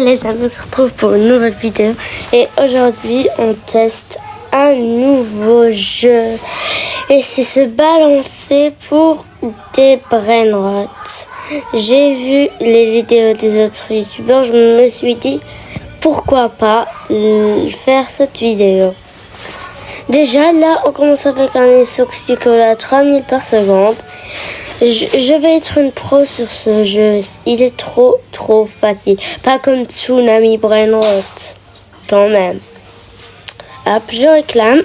les amis, on se retrouve pour une nouvelle vidéo et aujourd'hui on teste un nouveau jeu et c'est se balancer pour des brainrots. J'ai vu les vidéos des autres youtubeurs, je me suis dit pourquoi pas faire cette vidéo. Déjà là on commence avec un Isoxicola à 3000 par seconde. Je vais être une pro sur ce jeu. Il est trop facile. Pas comme Tsunami Brainrot. Quand même. Hop, je réclame.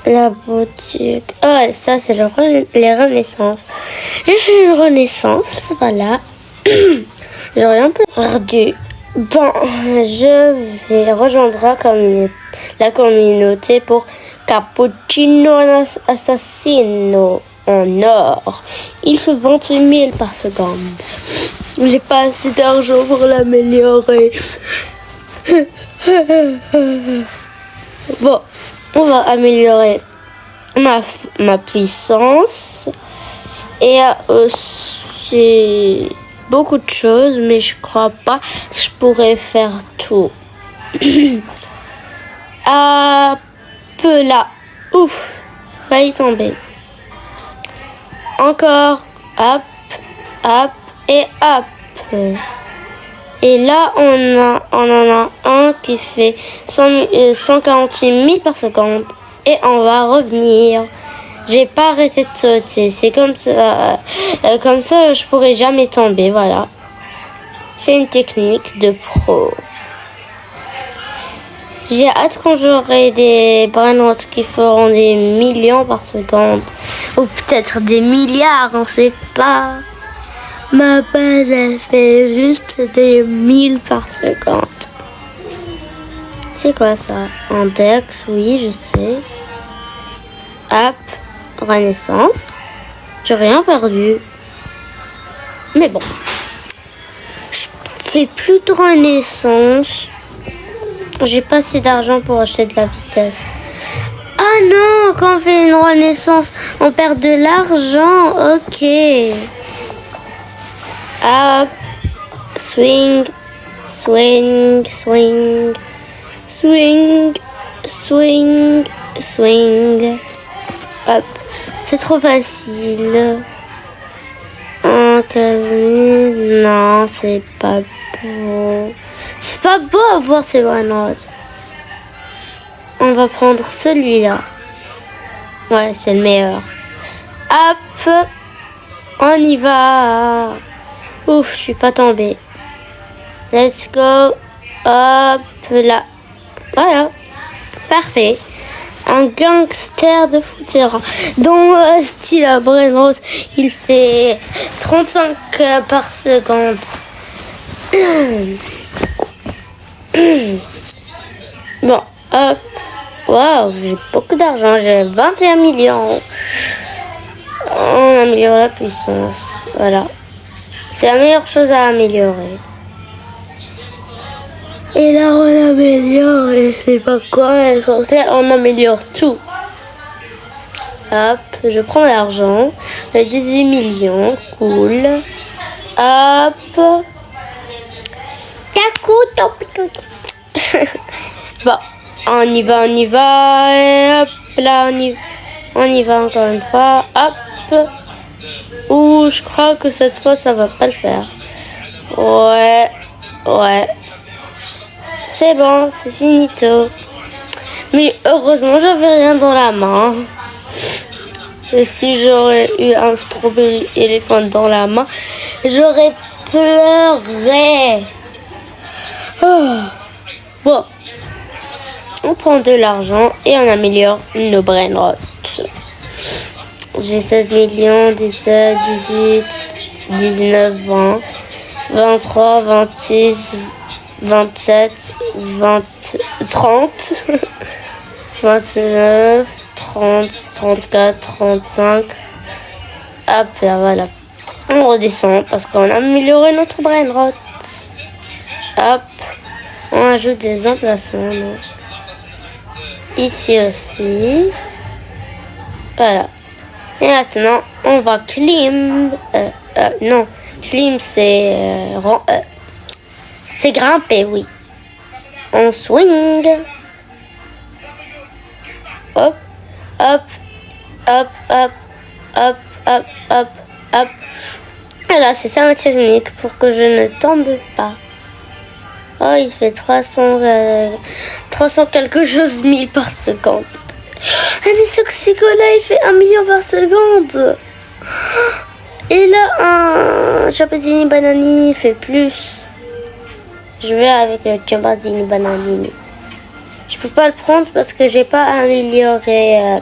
La boutique. Oh, ça c'est les renaissances. J'ai fait une renaissance. Voilà. J'aurais un peu perdu. Bon, je vais rejoindre la communauté pour Cappuccino Assassino. En or. Il fait 28 000 par seconde. J'ai pas assez d'argent pour l'améliorer. Bon, on va améliorer ma puissance. Et aussi beaucoup de choses, mais je crois pas que je pourrais faire tout. Un peu là. Ouf, failli tomber. Encore, hop, hop et hop. Et là, on en a un qui fait 148 000 par seconde. Et on va revenir. J'ai pas arrêté de sauter. C'est comme ça. Comme ça, je pourrais jamais tomber. Voilà. C'est une technique de pro. J'ai hâte quand j'aurai des brainrots qui feront des millions par seconde. Ou peut-être des milliards, on sait pas. Ma base, elle fait juste des 1000 par seconde. C'est quoi ça? En Dex, oui, je sais. Hop, renaissance. J'ai rien perdu. Mais bon. Je fais plus de renaissance. J'ai pas assez d'argent pour acheter de la vitesse. Ah non, quand on fait une renaissance, on perd de l'argent. Ok. Hop. Swing. Swing. Swing. Swing. Swing. Swing. Hop. C'est trop facile. 15 000. Non, c'est pas beau. C'est pas beau à voir ces brainrots. On va prendre celui-là. Ouais, c'est le meilleur. Hop, on y va. Ouf, je suis pas tombée. Let's go. Hop là. Voilà. Parfait. Un gangster de footera. Dont style brainrot, il fait 35 par seconde. Bon, hop. Waouh, j'ai beaucoup d'argent. J'ai 21 millions. On améliore la puissance. Voilà. C'est la meilleure chose à améliorer. Et là, on améliore. Et c'est pas quoi l'essentiel. On améliore tout. Hop, je prends l'argent. J'ai 18 millions. Cool. Hop. Bon, on y va. Et hop, là, on y va encore une fois. Hop. Ouh, je crois que cette fois, ça va pas le faire. Ouais. C'est bon, c'est finito. Mais heureusement, j'avais rien dans la main. Et si j'aurais eu un strawberry éléphant dans la main, j'aurais pleuré. Oh. Bon, on prend de l'argent et on améliore nos brainrots. J'ai 16 millions, 17, 18, 19, 20, 23, 26, 27, 20, 30, 29, 30, 34, 35. Hop là, voilà. On redescend parce qu'on a amélioré notre brainrot. Hop. On ajoute des emplacements. Donc. Ici aussi. Voilà. Et maintenant, on va climb. Non, climb c'est C'est grimper, oui. On swing. Hop, hop, hop, hop, hop, hop, hop, hop. Alors, c'est ça ma technique pour que je ne tombe pas. Oh, il fait 300 quelque chose 1000 par seconde. Ah, mais ce Coca-Cola, il fait 1 million par seconde. Et là, un Champanzini Bananini fait plus. Je vais avec le Champanzini Bananini. Je peux pas le prendre parce que j'ai pas amélioré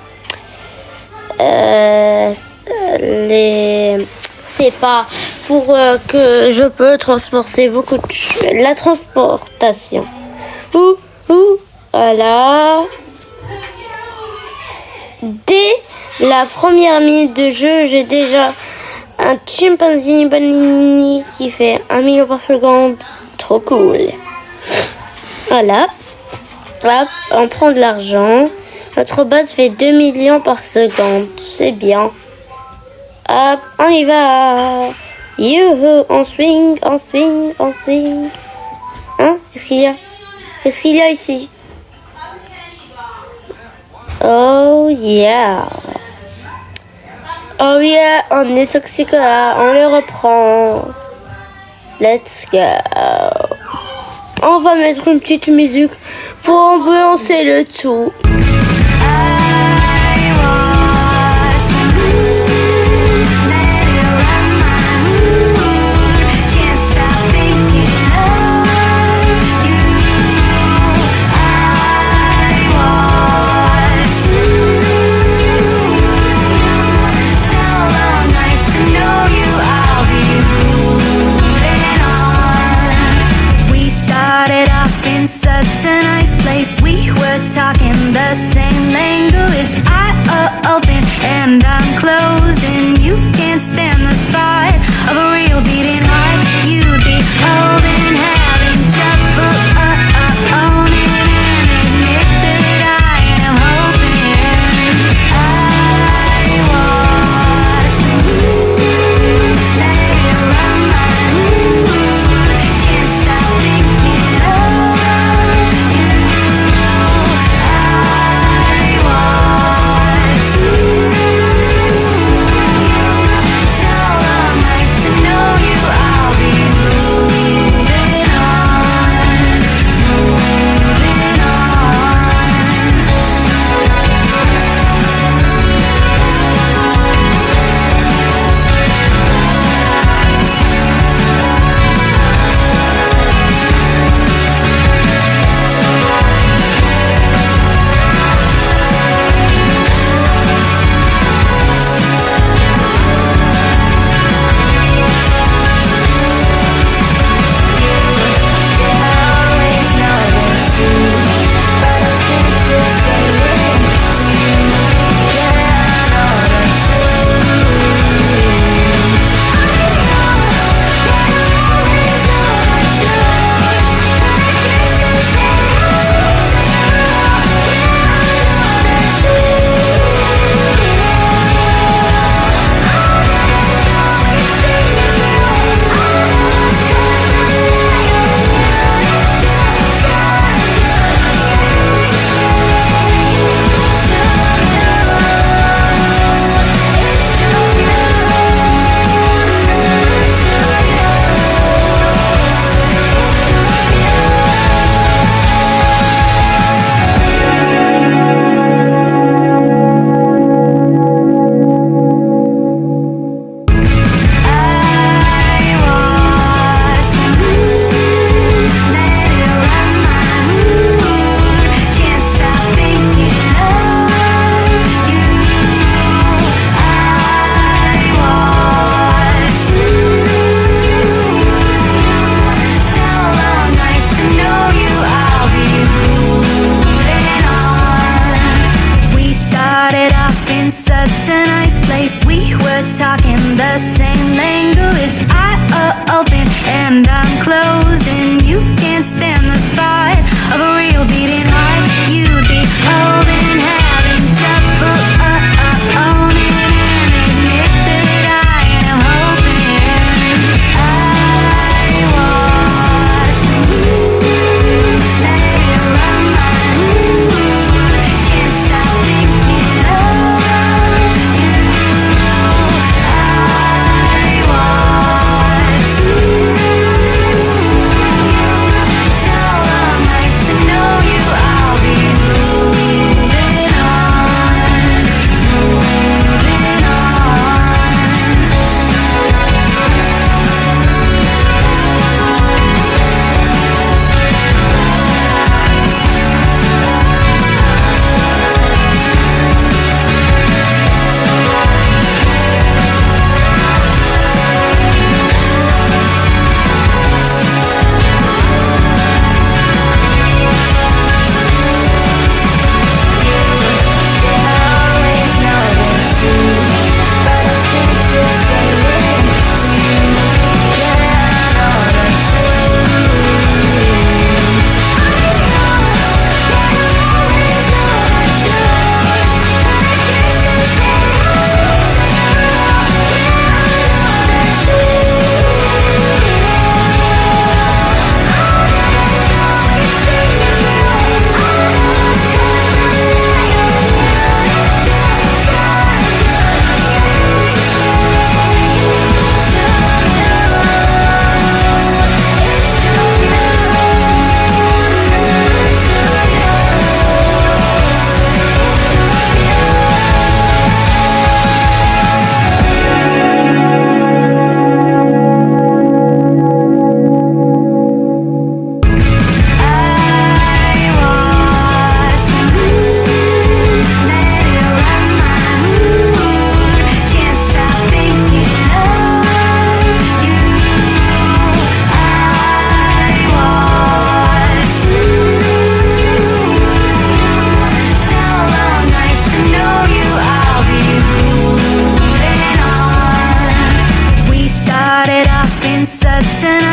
les... C'est pas pour que je peux transporter beaucoup de choses. La transportation. Voilà. Dès la première minute de jeu, j'ai déjà un Chimpanzini Bananini qui fait 1 million par seconde. Trop cool. Voilà. Hop, on prend de l'argent. Notre base fait 2 millions par seconde. C'est bien. Hop, on y va. Youhou, on swing, on swing, on swing. Hein? Qu'est-ce qu'il y a? Qu'est-ce qu'il y a ici? Oh yeah. Oh yeah, on est Coca-Cola, on le reprend. Let's go. On va mettre une petite musique pour ambiancer le tout. In such a nice place, we were talking the same language. I open and I'm closing. You can't stand the thought of a real beating heart. You'd be holding, having trouble owning and admit that I am hoping. I watch the moon lay around my mood. Can't stop thinking of so nice to know you. I'll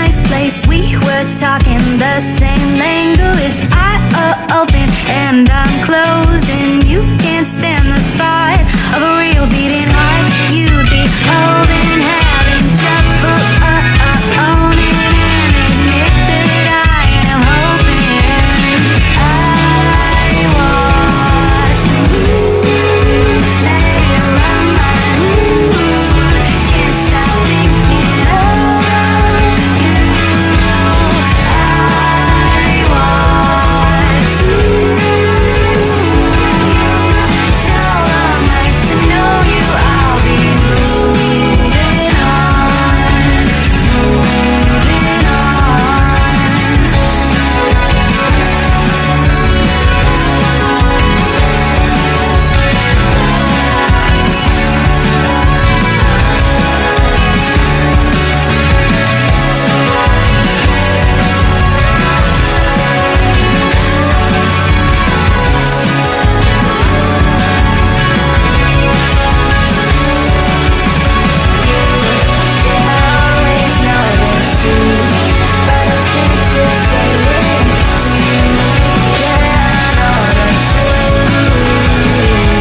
nice place. We were talking the same language. Open and I'm closing. You can't stand the thought of a real beating heart. You'd be holding, having trouble owning and admit that I am hoping. I watched you lay around my mood. Can't stop thinking of you. I watched you. So nice to know you. I'll be moving on, moving on. Always know it's true, but I can't just say it to you. Yeah, I know that's true. Always know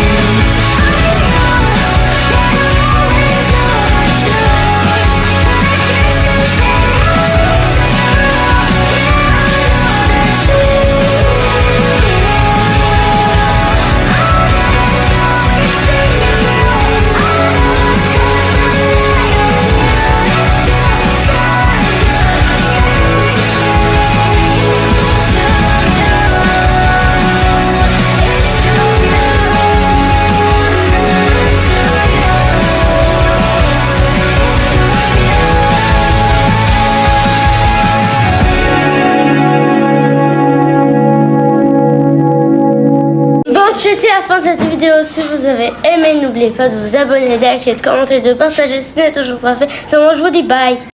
it's true, but I can't just say it to you. Bon, c'était la fin de cette vidéo. Si vous avez aimé, n'oubliez pas de vous abonner, de liker, de commenter, de partager. Ce n'est toujours pas fait. Sinon, je vous dis bye.